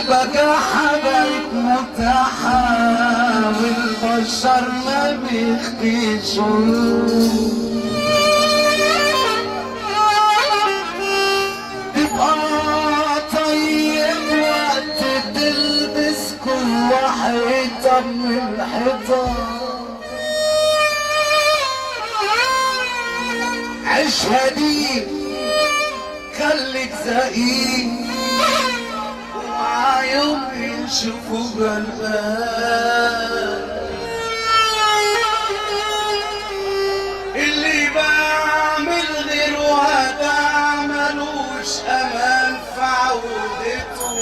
والبجاحة بقت متاحة والبشر ما بيختشوا. تبقى طيب وقت تلبس كل حيطة من الحيطان. عيشها دي خليك زقيق وعيوم يشوفوا غلبان. اللي بعمل غيره هذا ملوش امان في عودته.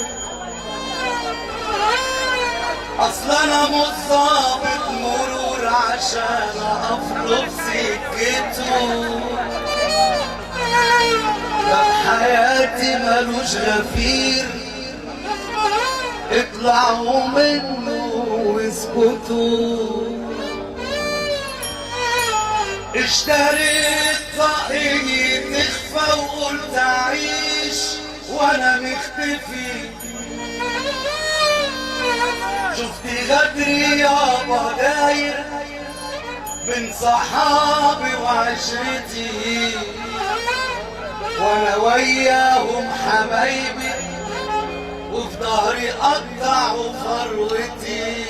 اصل انا مش ظابط مرور عشان اقف له بسكته. ده حياتي ملوش غفير اطلعوا منه واسكتوا. اشتريت طاقية تخفى وقلت اعيش وانا مختفي. شفت غدري يابا داير بين صحابي وعشرتي وانا وياهم حبايبي وفي ظهري قطعوا فروتي.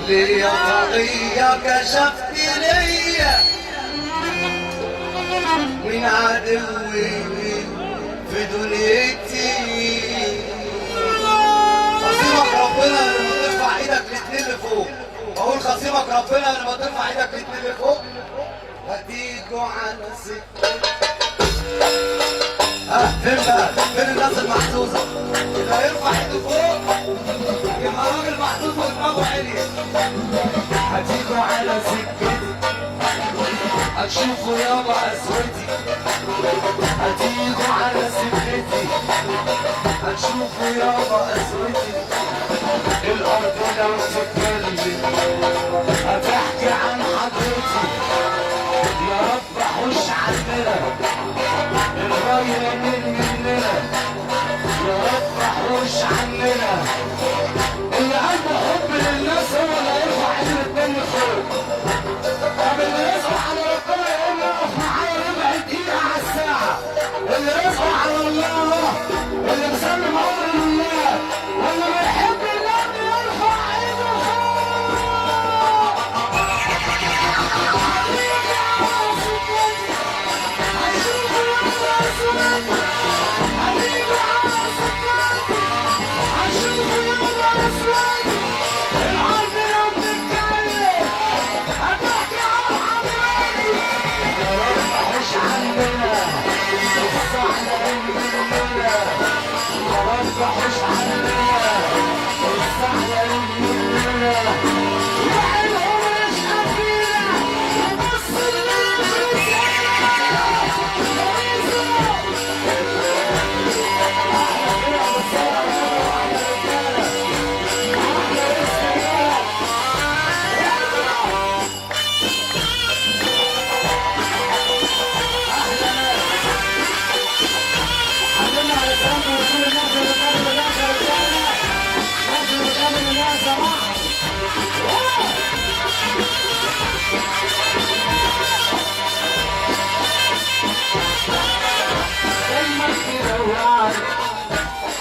ليا طاقية كشفت ليا من عدوي في دنيتي. خصيمك ربنا لما ترفع ايدك الاتنين لفوق. بقول خصيمك ربنا لما ترفع ايدك الاتنين لفوق هتيجوا على سكة. فين بقى؟ فين الناس المحظوظة؟ اللي هيرفع ايده فوق يبقى راجل محظوظ ودماغه عالية. هتيجوا على سكتي هتشوفوا يابا قسوتي. هتيجوا على سكتي هتشوفوا يابا قسوتي. الأرض لو تتكلم هتحكي عن حضرتي. يا رب حوش عننا الغير مننا. يا رب حوش عننا. اللي عنده حب للناس هو اللي هيرفع ايده الاتنين لفوق. طب اللي يصبح على ربنا يقول له اقف معايا ربع دقيقة على الساعة. اللي يصبح على الله اللي مسلم امره لله واللي بيحب الله بيرفع ايده فوق. وحش عننا والسهل مننا وعينهم مش قافلة وبص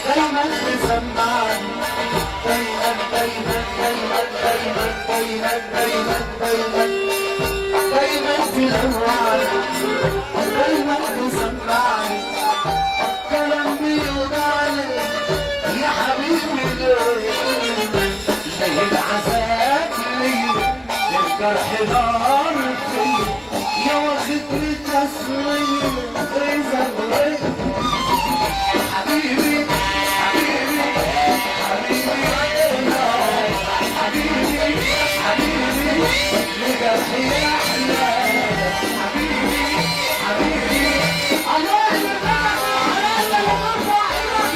دايما تسمعني دايما دايما دايما دايما دايما دايما دايما دايما تسمعني دايما تسمعني كلام بيوجعني يا حبيبي زي العذاب ليا الجرح نار فيا يا واخدني تسوية زي زمان. حبيبي حبيبي حبيبي حبيبي حبيبي لجرحي احلى. حبيبي حبيبي الله يرضى عليك وارفع ايدك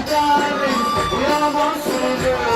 تعالي يا مصر ليه